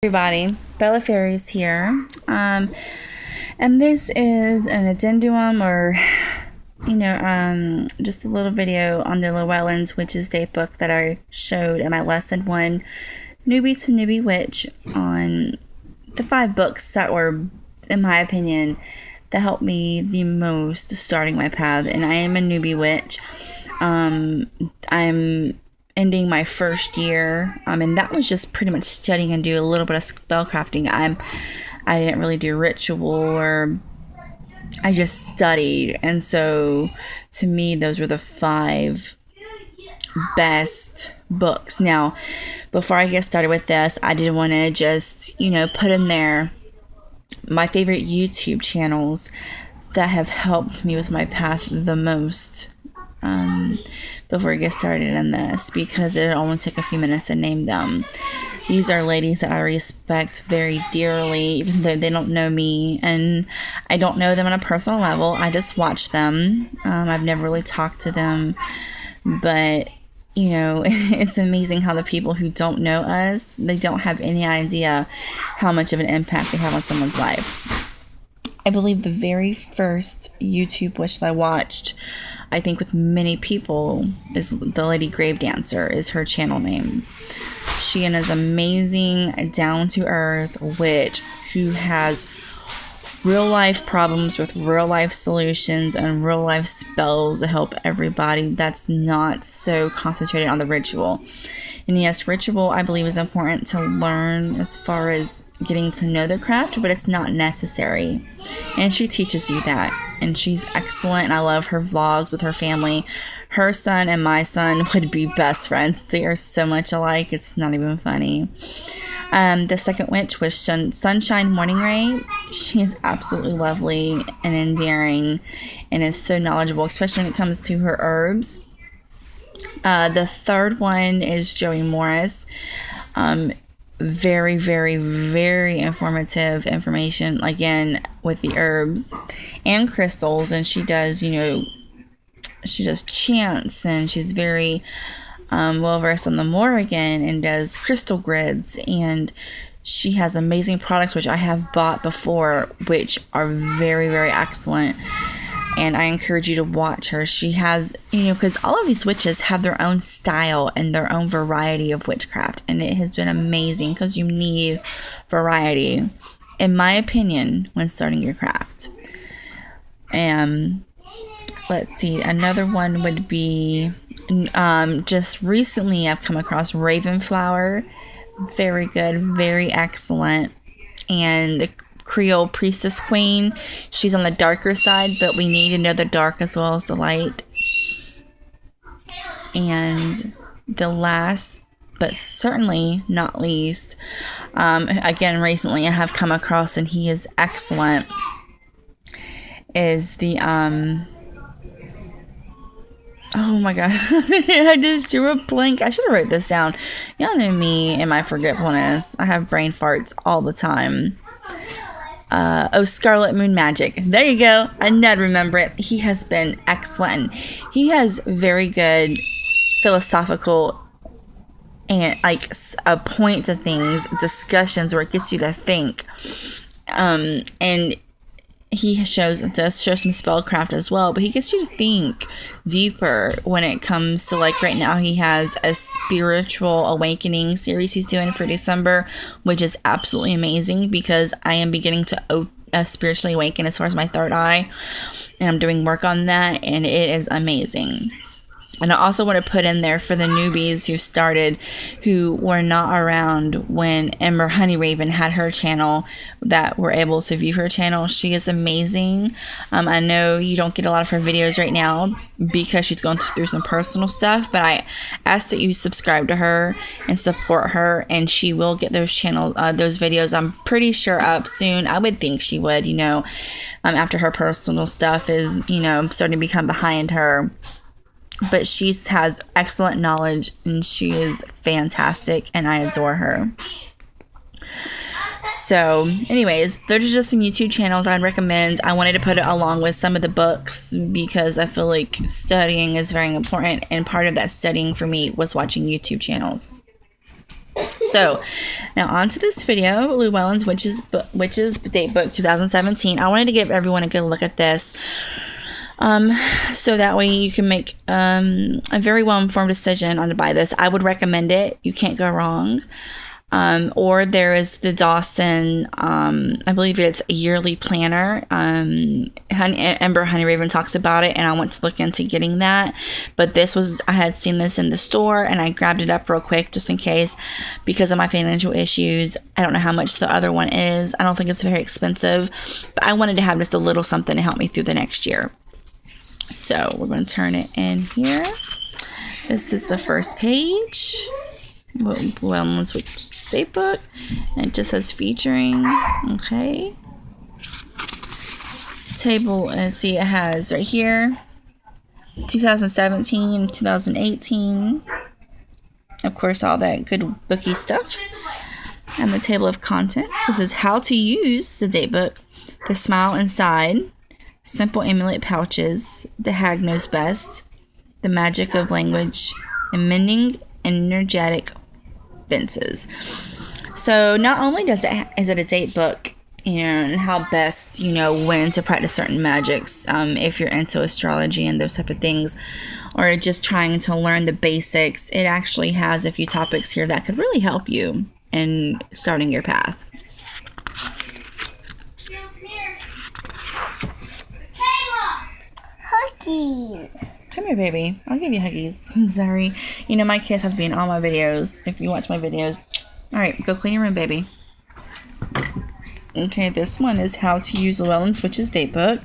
Everybody, Bella Fairies here, and this is an addendum, or just a little video on the Llewellyns Witches Datebook that I showed in my lesson 1, Newbie to Newbie Witch, on the 5 books that were, in my opinion, that helped me the most starting my path. And I am a newbie witch. I'm ending my first year, and that was just pretty much studying and do a little bit of spellcrafting. I didn't really do ritual, or I just studied, and so to me those were the 5 best books. Now, before I get started with this, I did want to just put in there my favorite YouTube channels that have helped me with my path the most. Before I get started in this, because it'll only take a few minutes to name them. These are ladies that I respect very dearly, even though they don't know me, and I don't know them on a personal level. I just watch them. I've never really talked to them, but it's amazing how the people who don't know us, they don't have any idea how much of an impact they have on someone's life. I believe the very first YouTube witch that I watched, I think with many people, is the Lady Grave Dancer, is her channel name. She is amazing, down-to-earth witch who has real-life problems with real-life solutions and real-life spells to help everybody that's not so concentrated on the ritual. And yes, ritual, I believe, is important to learn as far as getting to know the craft, but it's not necessary. And she teaches you that. And she's excellent. And I love her vlogs with her family. Her son and my son would be best friends. They are so much alike. It's not even funny. The second witch was Sunshine Morning Ray. She is absolutely lovely and endearing and is so knowledgeable, especially when it comes to her herbs. The third one is Joey Morris. Very, very, very informative information, again, with the herbs and crystals. And she does, she does chants, and she's very well versed on the Morrigan, and does crystal grids. And she has amazing products, which I have bought before, which are very, very excellent. And I encourage you to watch her. She has, because all of these witches have their own style and their own variety of witchcraft. And it has been amazing, because you need variety, in my opinion, when starting your craft. And let's see, another one would be, just recently I've come across Ravenflower. Very good, very excellent. And the Creole Priestess Queen, she's on the darker side, but we need to know the dark as well as the light. And the last, but certainly not least, again, recently I have come across, and he is excellent, is the oh my god, I just drew a blank. I should have wrote this down. Y'all know me and my forgetfulness. I have brain farts all the time. Scarlet Moon Magic. There you go. I never remember it. He has been excellent. He has very good philosophical and a point to things, discussions where it gets you to think. And he does show some spellcraft as well, but he gets you to think deeper when it comes to, right now he has a spiritual awakening series he's doing for December, which is absolutely amazing, because I am beginning to spiritually awaken as far as my third eye, and I'm doing work on that, and it is amazing. And I also want to put in there for the newbies who were not around when Ember Honeyraven had her channel, that were able to view her channel. She is amazing. I know you don't get a lot of her videos right now because she's going through some personal stuff, but I ask that you subscribe to her and support her, and she will get those videos, I'm pretty sure, up soon. I would think she would, after her personal stuff is, starting to become behind her. But she has excellent knowledge, and she is fantastic, and I adore her. So, anyways, those are just some YouTube channels I'd recommend. I wanted to put it along with some of the books, because I feel like studying is very important, and part of that studying for me was watching YouTube channels. So, now on to this video, Llewellyn's Witches Date Book 2017. I wanted to give everyone a good look at this, so that way you can make a very well-informed decision on to buy this. I would recommend it. You can't go wrong. Or there is the Dawson, I believe it's a yearly planner. Ember Honeyraven talks about it, and I want to look into getting that. But I had seen this in the store, and I grabbed it up real quick just in case, because of my financial issues. I don't know how much the other one is. I don't think it's very expensive, but I wanted to have just a little something to help me through the next year. So we're going to turn it in here. This is the first page. Llewellyn's Witches Date Book, and it just says featuring. Okay, table, and see it has right here 2017, 2018, of course, all that good booky stuff, and the table of contents. This is how to use the date book, the smile inside, simple amulet pouches, the hag knows best, the magic of language, and mending energetic fences. So not only is it a date book, and how best, when to practice certain magics, if you're into astrology and those type of things, or just trying to learn the basics, it actually has a few topics here that could really help you in starting your path. Huggy. Come here, baby. I'll give you huggies. I'm sorry. My kids have to be in all my videos. If you watch my videos. All right, go clean your room, baby. Okay, this one is how to use Llewellyn's Witches Date Book.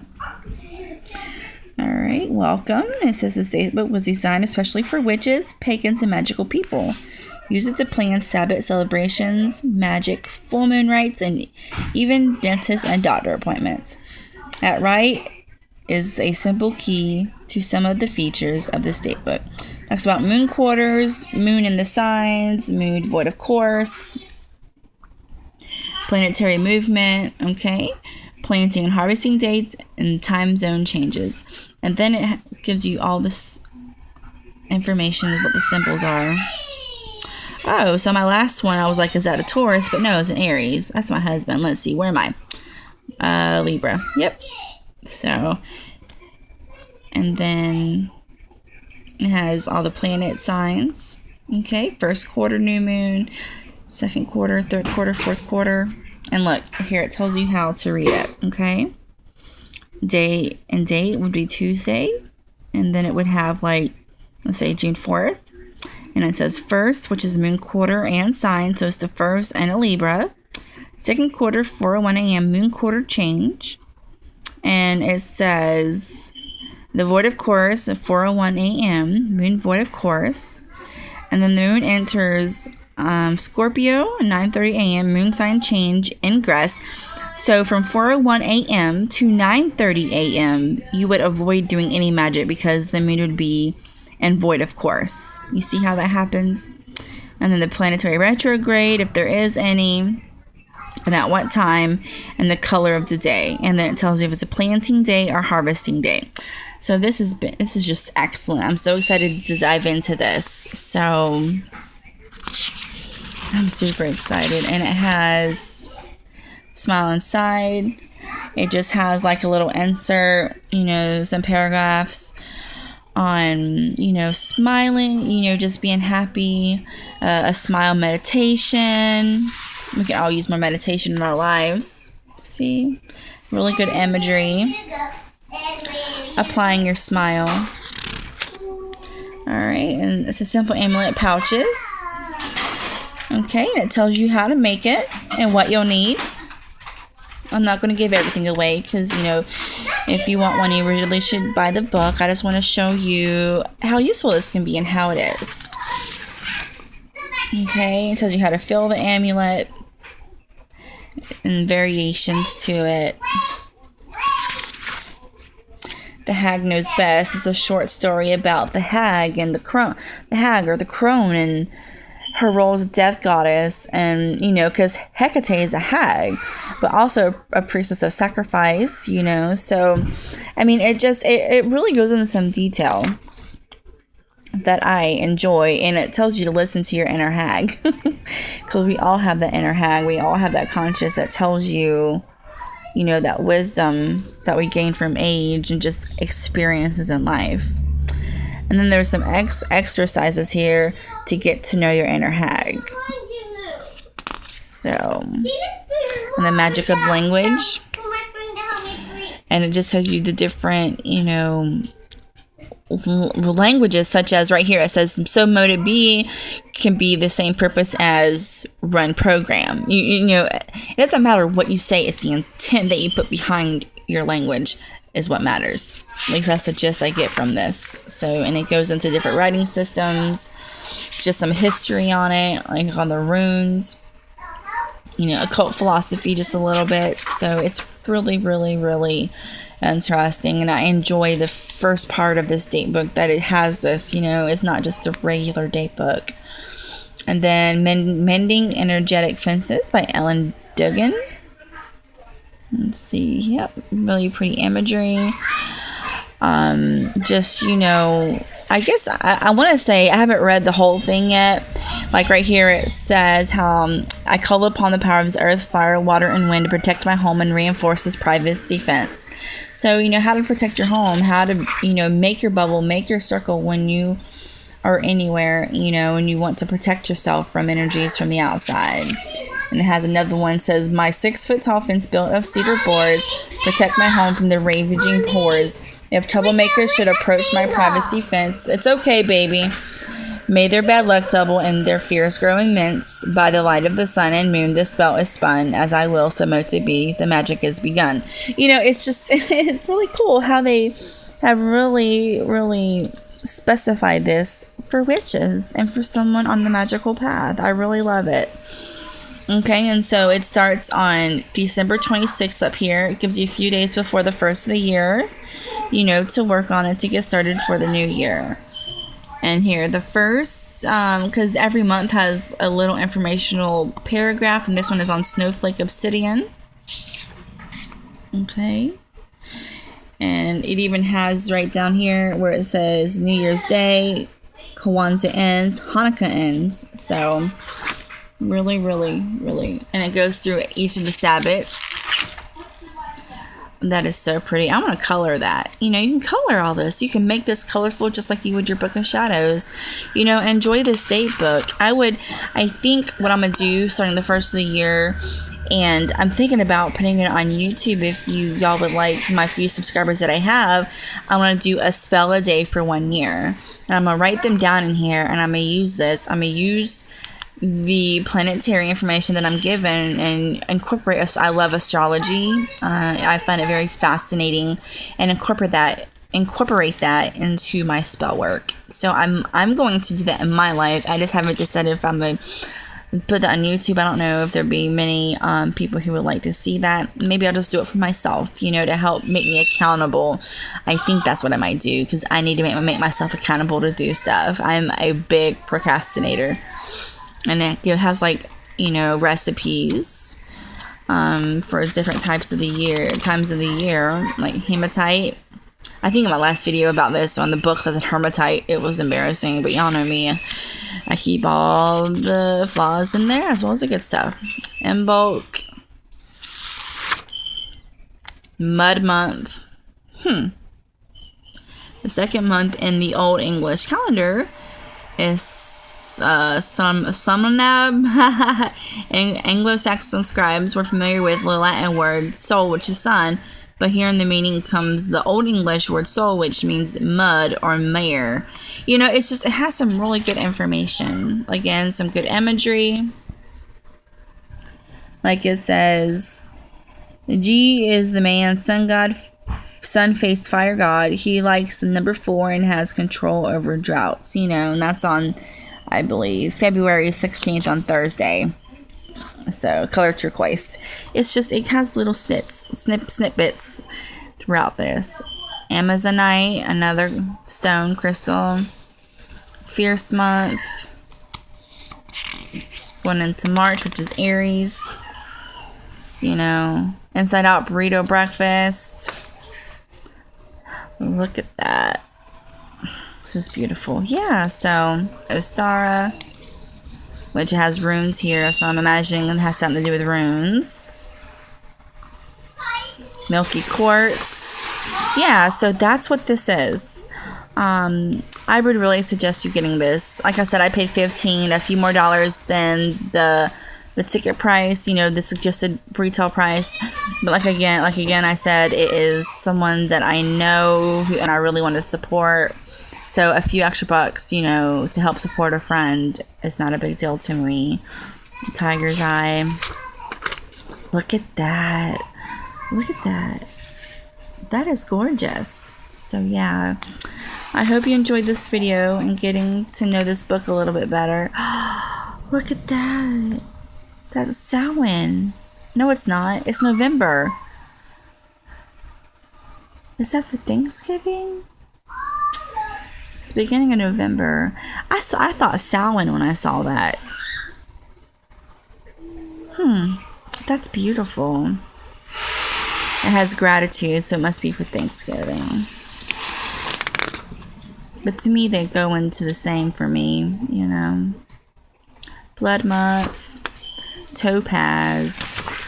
All right, welcome. It says this date book was designed especially for witches, pagans, and magical people. Use it to plan Sabbath celebrations, magic, full moon rites, and even dentist and doctor appointments. At right is a simple key to some of the features of this date book. Talks about moon quarters, moon in the signs, moon void of course, planetary movement, okay, planting and harvesting dates, and time zone changes. And then it gives you all this information of what the symbols are. Oh, so my last one, I was like, is that a Taurus? But no, it's an Aries. That's my husband. Let's see, where am I? Libra. Yep. So, and then it has all the planet signs. Okay, first quarter new moon, second quarter, third quarter, fourth quarter. And look, here it tells you how to read it. Okay, day and date would be Tuesday, and then it would have, like, let's say June 4th, and it says first, which is moon quarter and sign, so it's the first and a Libra. Second quarter, 4:01 a.m. moon quarter change. And it says the void of course at 4:01 a.m. moon void of course, and then the moon enters Scorpio 9:30 a.m. moon sign change ingress. So from 4:01 a.m. to 9:30 a.m. you would avoid doing any magic because the moon would be in void of course. You see how that happens? And then the planetary retrograde, if there is any, and at what time, and the color of the day, and then it tells you if it's a planting day or harvesting day. So this is just excellent. I'm so excited to dive into this. So I'm super excited, and it has smile inside. It just has like a little insert, some paragraphs on, smiling, just being happy, a smile meditation. We can all use more meditation in our lives. See? Really good imagery. Applying your smile. Alright, and it's a simple amulet pouches. Okay, and it tells you how to make it and what you'll need. I'm not going to give everything away because, if you want one, you really should buy the book. I just want to show you how useful this can be and how it is. Okay, it tells you how to fill the amulet and variations to it. The Hag Knows Best is a short story about the hag and the hag or the crone and her role as a death goddess, and because Hecate is a hag but also a priestess of sacrifice, so I mean it really goes into some detail. that I enjoy, and it tells you to listen to your inner hag. Because we all have that inner hag. We all have that conscious that tells you, you know, that wisdom that we gain from age and just experiences in life. And then there's some exercises here to get to know your inner hag. So, and the magic of language. And it just tells you the different, you know, languages, such as right here it says, so mode B can be the same purpose as run program. You know, it doesn't matter what you say, it's the intent that you put behind your language is what matters. At least that's the gist I get from this. So, and it goes into different writing systems, just some history on it, like on the runes, you know, occult philosophy just a little bit. So it's really, really, really interesting, and I enjoy the first part of this date book, that it has this, you know, it's not just a regular date book. And then Mending Energetic Fences by Ellen Duggan. Let's see, yep, really pretty imagery. Just, you know, I guess I want to say, I haven't read the whole thing yet. Like right here it says how I call upon the power of his earth, fire, water, and wind to protect my home and reinforce his privacy fence. So, you know, how to protect your home, how to, you know, make your bubble, make your circle when you are anywhere, you know, and you want to protect yourself from energies from the outside. And it has another one, says, my 6-foot tall fence built of cedar boards protect my home from the ravaging pores. If troublemakers should approach my privacy fence, it's okay, baby. May their bad luck double and their fears grow immense. By the light of the sun and moon, the spell is spun. As I will, so mote it be. The magic is begun. You know, it's just, it's really cool how they have really, really specified this for witches and for someone on the magical path. I really love it. Okay, and so it starts on December 26th up here. It gives you a few days before the first of the year, you know, to work on it, to get started for the new year. And here, the first, because every month has a little informational paragraph, and this one is on Snowflake Obsidian. Okay. And it even has right down here where it says New Year's Day, Kwanzaa ends, Hanukkah ends. So, really, really, really. And it goes through each of the Sabbats. That is so pretty. I'm going to color that. You know, you can color all this. You can make this colorful just like you would your Book of Shadows. You know, enjoy this date book. I think what I'm going to do starting the first of the year, and I'm thinking about putting it on YouTube if y'all would like, my few subscribers that I have. I'm going to do a spell a day for 1 year. And I'm going to write them down in here, and I'm going to use this. I'm going to use the planetary information that I'm given and incorporate. I love astrology. I find it very fascinating, and incorporate that into my spell work. So I'm going to do that in my life. I just haven't decided if I'm going to put that on YouTube. I don't know if there'll be many people who would like to see that. Maybe I'll just do it for myself, you know, to help make me accountable. I think that's what I might do, because I need to make myself accountable to do stuff. I'm a big procrastinator. And it has, like, you know, recipes for different times of the year, like hematite. I think in my last video about this on the book says hermitite. It was embarrassing, but y'all know me. I keep all the flaws in there as well as the good stuff. Imbolc. Mud month. The second month in the Old English calendar is Somonab. And Anglo-Saxon scribes were familiar with the Latin word soul, which is sun, but here in the meaning comes the Old English word soul, which means mud or mire. You know, it has some really good information. Again, some good imagery. Like it says, G is the man, sun god, sun-faced fire god. He likes the number 4 and has control over droughts, you know, and that's on, I believe, February 16th on Thursday. So, color turquoise. It's just, it has little snippets throughout this. Amazonite, another stone crystal. Fierce month. Going into March, which is Aries. You know, inside out burrito breakfast. Look at that. This is beautiful. Yeah, so Ostara, which has runes here, so I'm imagining it has something to do with runes. Milky quartz. Yeah, so that's what this is. I would really suggest you getting this. Like I said, I paid $15, a few more dollars than the ticket price, you know, the suggested retail price. But like again, I said, it is someone that I know and I really want to support. So a few extra bucks, you know, to help support a friend is not a big deal to me. Tiger's eye. Look at that. Look at that. That is gorgeous. So yeah, I hope you enjoyed this video and getting to know this book a little bit better. Look at that. That's Samhain. No, it's not. It's November. Is that for Thanksgiving? It's the beginning of November. I thought Samhain when I saw that. That's beautiful. It has gratitude, so it must be for Thanksgiving. But to me, they go into the same for me, you know. Blood month, topaz.